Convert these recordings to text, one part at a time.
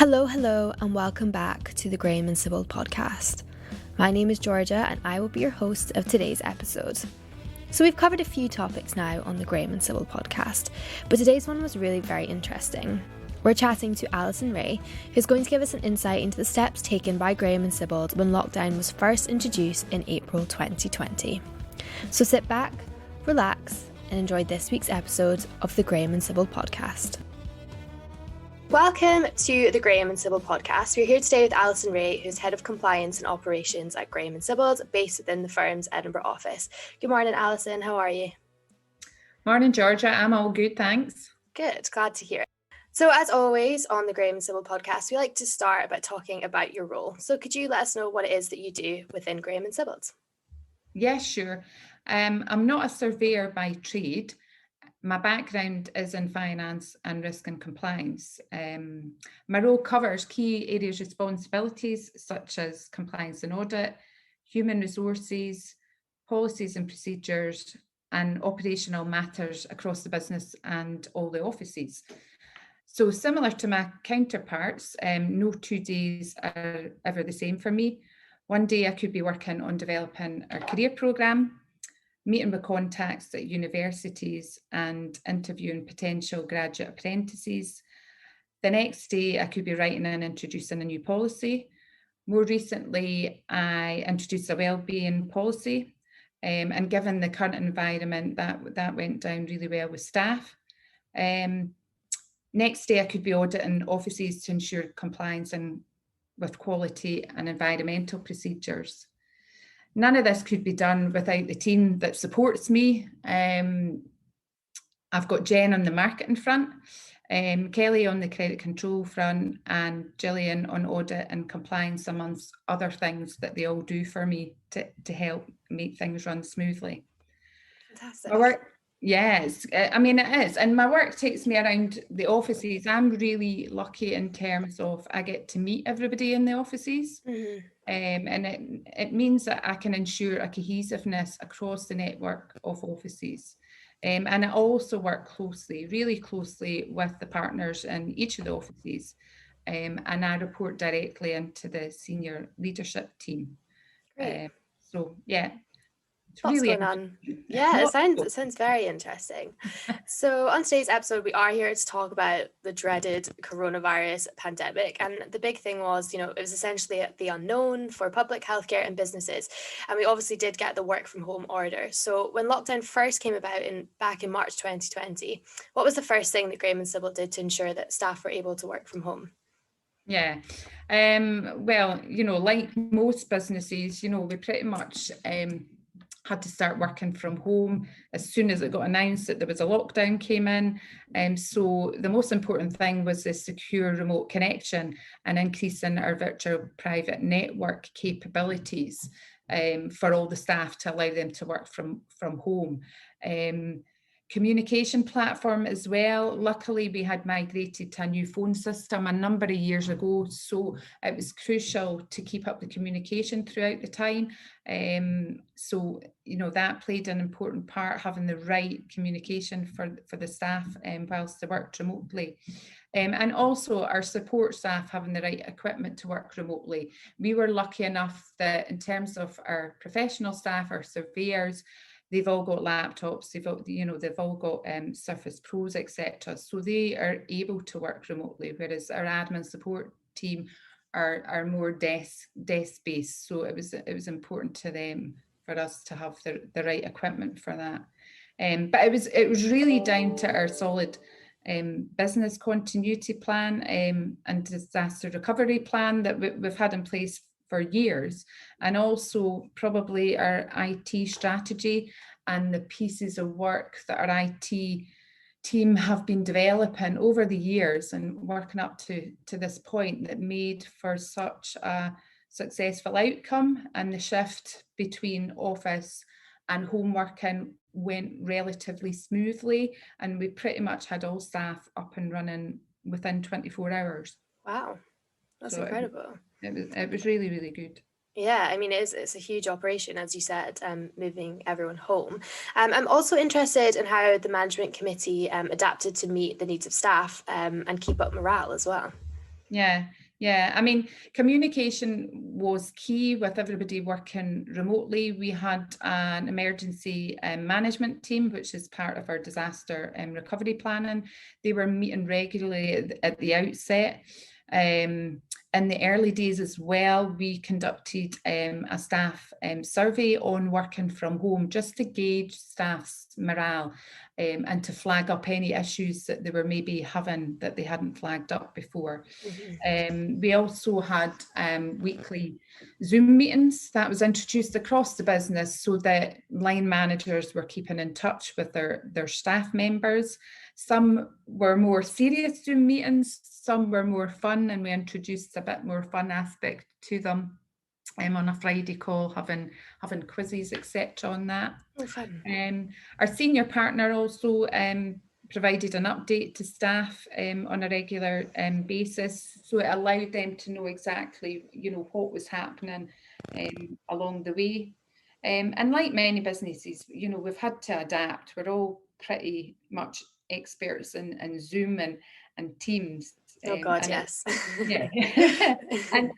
Hello, and welcome back to the Graham Sibbald Podcast. My name is Jorja, and I will be your host of today's episode. So we've covered a few topics now on the Graham Sibbald Podcast, but today's one was really very interesting. We're chatting to Alison Rae, who's going to give us an insight into the steps taken by Graham Sibbald when lockdown was first introduced in April 2020. So sit back, relax, and enjoy this week's episode of the Graham Sibbald Podcast. Welcome to the Graham Sibbald Podcast. We're here today with Alison Rae, who's Head of Compliance and Operations at Graham Sibbald, based within the firm's Edinburgh office. Good morning, Alison. How are you? Morning, Jorja. I'm all good, thanks. Good. Glad to hear it. So as always on the Graham Sibbald Podcast, we like to start by talking about your role. So could you let us know what it is that you do within Graham Sibbald? Yeah, sure. I'm not a surveyor by trade. My background is in finance and risk and compliance. My role covers key areas of responsibilities such as compliance and audit, human resources, policies and procedures, and operational matters across the business and all the offices. So similar to my counterparts, no 2 days are ever the same for me. One day I could be working on developing a career programme, meeting with contacts at universities and interviewing potential graduate apprentices. The next day I could be writing and introducing a new policy. More recently, I introduced a wellbeing policy, and given the current environment, that went down really well with staff. Next day I could be auditing offices to ensure compliance and with quality and environmental procedures. None of this could be done without the team that supports me. I've got Jen on the marketing front, Kelly on the credit control front, and Gillian on audit and compliance, amongst other things that they all do for me to help make things run smoothly. Fantastic. My work, yes, it is. And my work takes me around the offices. I'm really lucky in terms of I get to meet everybody in the offices. Mm-hmm. And it means that I can ensure a cohesiveness across the network of offices. And I also work really closely with the partners in each of the offices. And I report directly into the senior leadership team. Great. It's What's really going on? Yeah, it sounds very interesting. So on today's episode, we are here to talk about the dreaded coronavirus pandemic. And the big thing was, it was essentially the unknown for public healthcare and businesses. And we obviously did get the work from home order. So when lockdown first came about back in March 2020, what was the first thing that Graham Sibbald did to ensure that staff were able to work from home? Yeah. Like most businesses, we pretty much had to start working from home as soon as it got announced that there was a lockdown came in. So the most important thing was the secure remote connection and increasing our virtual private network capabilities for all the staff to allow them to work from home. Communication platform as well. Luckily, we had migrated to a new phone system a number of years ago, so it was crucial to keep up the communication throughout the time. That played an important part, having the right communication for the staff whilst they worked remotely. And also our support staff having the right equipment to work remotely. We were lucky enough that in terms of our professional staff, our surveyors, they've all got laptops, they've all got Surface Pros, etc. So they are able to work remotely, whereas our admin support team are more desk-based. So it was important to them for us to have the right equipment for that. But it was really down to our solid business continuity plan and disaster recovery plan that we've had in place for years, and also probably our IT strategy and the pieces of work that our IT team have been developing over the years and working up to this point that made for such a successful outcome. And the shift between office and home working went relatively smoothly, and we pretty much had all staff up and running within 24 hours. Wow, that's incredible. It was really, really good. Yeah, it's a huge operation, as you said, moving everyone home. I'm also interested in how the management committee adapted to meet the needs of staff and keep up morale as well. Yeah. I mean, communication was key with everybody working remotely. We had an emergency management team, which is part of our disaster recovery planning. They were meeting regularly at the outset. In the early days as well, we conducted a staff survey on working from home, just to gauge staff's morale and to flag up any issues that they were maybe having that they hadn't flagged up before. We also had weekly Zoom meetings that was introduced across the business, so that line managers were keeping in touch with their staff members. Some were more serious Zoom meetings, some were more fun, and we introduced a bit more fun aspect to them on a Friday call, having quizzes, etc. on that. Oh, fun. Our senior partner also provided an update to staff on a regular basis, so it allowed them to know exactly, what was happening along the way. And like many businesses, we've had to adapt. We're all pretty much experts in Zoom and Teams. Oh God, yes. Yeah.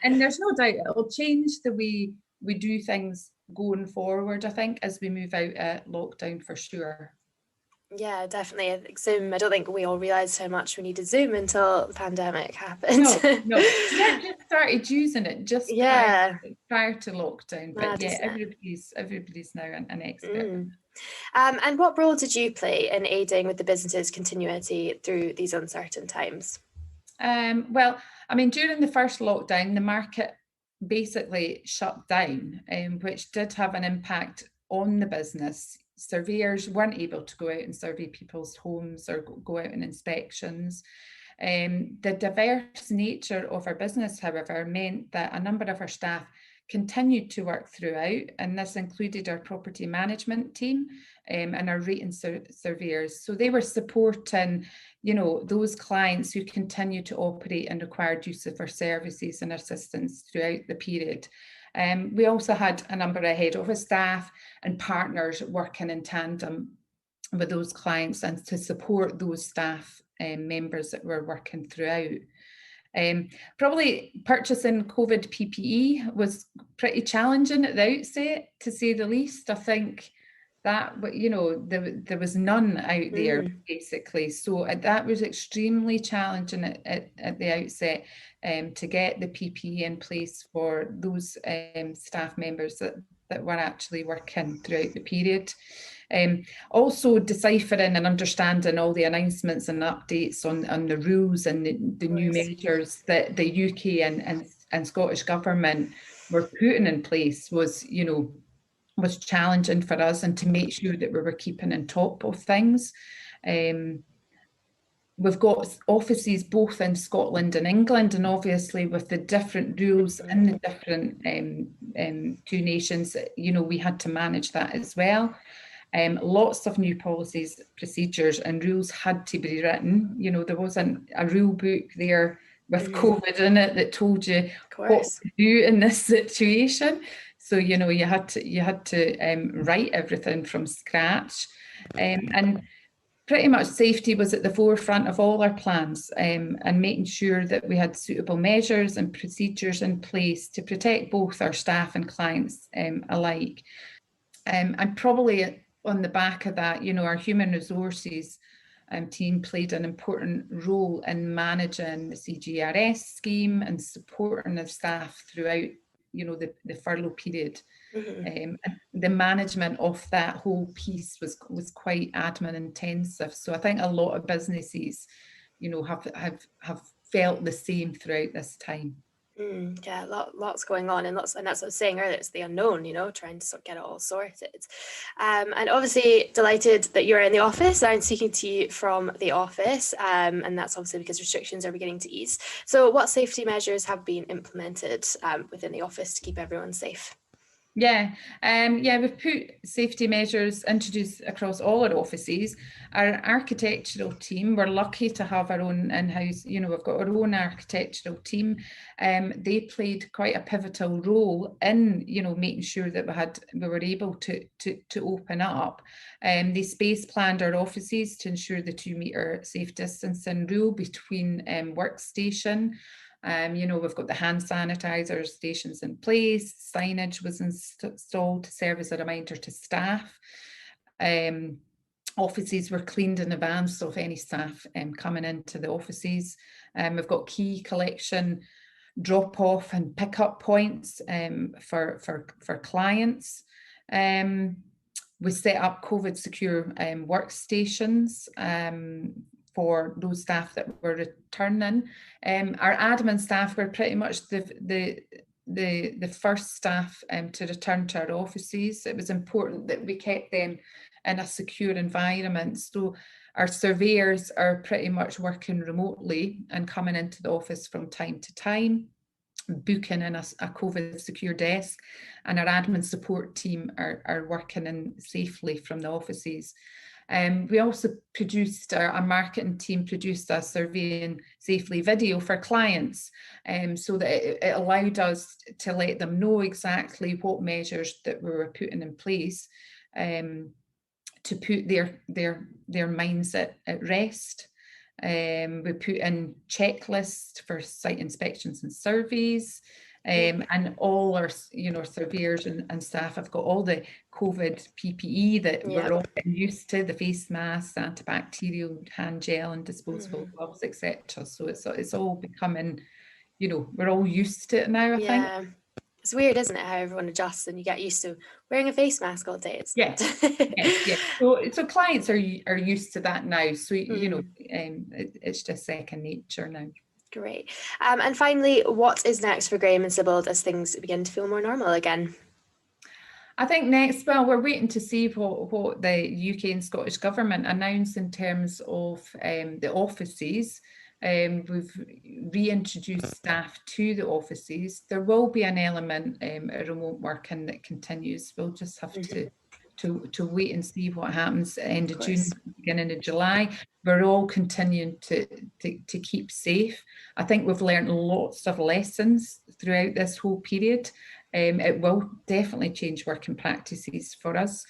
and there's no doubt it'll change the way we do things going forward, I think, as we move out of lockdown, for sure. Yeah, definitely. I think Zoom, I don't think we all realised how much we needed Zoom until the pandemic happened. No. Yeah, just started using it just prior to lockdown. But everybody's now an expert. And what role did you play in aiding with the business's continuity through these uncertain times? Well, I mean, during the first lockdown, the market basically shut down, which did have an impact on the business. Surveyors weren't able to go out and survey people's homes or go out on inspections. The diverse nature of our business, however, meant that a number of our staff continued to work throughout, and this included our property management team and our rating surveyors. So they were supporting, those clients who continued to operate and required use of our services and assistance throughout the period. We also had a number of head office staff and partners working in tandem with those clients and to support those staff members that were working throughout. Probably purchasing COVID PPE was pretty challenging at the outset, to say the least. I think that, there was none out there, basically. So that was extremely challenging at the outset to get the PPE in place for those staff members that were actually working throughout the period. Also deciphering and understanding all the announcements and updates on the rules and the new measures that the UK and Scottish government were putting in place was challenging for us, and to make sure that we were keeping on top of things. We've got offices both in Scotland and England, and obviously with the different rules in the different two nations, we had to manage that as well. Lots of new policies, procedures and rules had to be written. There wasn't a rule book there with COVID in it that told you what to do in this situation. So, you had to write everything from scratch. And pretty much safety was at the forefront of all our plans, and making sure that we had suitable measures and procedures in place to protect both our staff and clients alike. And probably on the back of that, our human resources team played an important role in managing the CGRS scheme and supporting the staff throughout, the furlough period. The management of that whole piece was quite admin intensive. So I think a lot of businesses, have felt the same throughout this time. Yeah, lots going on, and that's what I was saying earlier, it's the unknown, trying to get it all sorted. And obviously delighted that you're in the office. I'm speaking to you from the office, and that's obviously because restrictions are beginning to ease. So what safety measures have been implemented within the office to keep everyone safe? We've put safety measures introduced across all our offices. Our architectural team, we're lucky to have our own in-house, we've got our own architectural team. They played quite a pivotal role in, making sure that we were able to open up. They space planned our offices to ensure the 2 metre safe distancing rule between workstation. We've got the hand sanitizer stations in place. Signage was installed to serve as a reminder to staff. Offices were cleaned in advance of any staff coming into the offices. We've got key collection, drop off and pick up points for clients. We set up COVID secure workstations for those staff that were returning. Our admin staff were pretty much the first staff to return to our offices. It was important that we kept them in a secure environment. So our surveyors are pretty much working remotely and coming into the office from time to time, booking in a COVID secure desk, and our admin support team are working in safely from the offices. We also produced, our marketing team produced a surveying safely video for clients, so that it allowed us to let them know exactly what measures that we were putting in place to put their minds at rest. We put in checklists for site inspections and surveys, and all our surveyors and staff have got all the COVID PPE that we're all getting used to, the face masks, antibacterial hand gel and disposable gloves, etc. So it's all becoming, we're all used to it now, I think. It's weird, isn't it, how everyone adjusts and you get used to wearing a face mask all day. Yes. So clients are used to that now. So, it's just second nature now. Great. And finally, what is next for Graham and Sibbald as things begin to feel more normal again? I think next, we're waiting to see what the UK and Scottish Government announce in terms of the offices. We've reintroduced staff to the offices. There will be an element of remote working that continues. We'll just have to wait and see what happens end of June, beginning of July. We're all continuing to keep safe. I think we've learned lots of lessons throughout this whole period. It will definitely change working practices for us.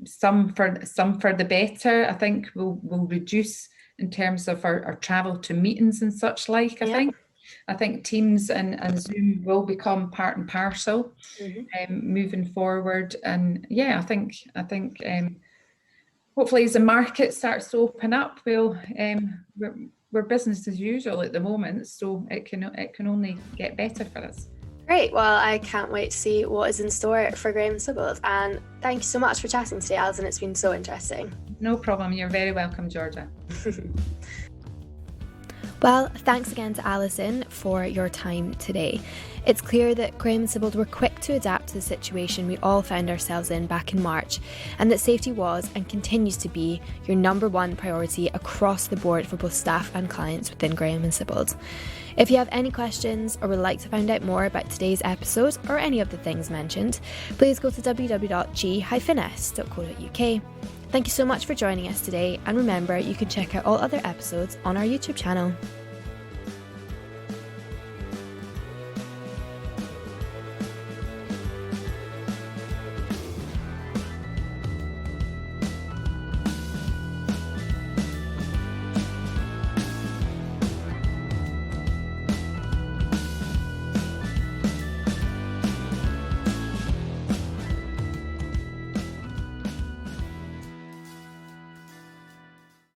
Some for the better. I think we'll reduce in terms of our travel to meetings and such like. I think Teams and Zoom will become part and parcel moving forward. And I think hopefully as the market starts to open up, we're business as usual at the moment, so it can only get better for us. Great. Well, I can't wait to see what is in store for Graham Sibbald. And thank you so much for chatting today, Alison. It's been so interesting. No problem. You're very welcome, Jorja. Well, thanks again to Alison for your time today. It's clear that Graham and Sibbald were quick to adapt to the situation we all found ourselves in back in March, and that safety was and continues to be your number one priority across the board for both staff and clients within Graham and Sibbald. If you have any questions or would like to find out more about today's episode or any of the things mentioned, please go to www.g-s.co.uk. Thank you so much for joining us today, and remember, you can check out all other episodes on our YouTube channel.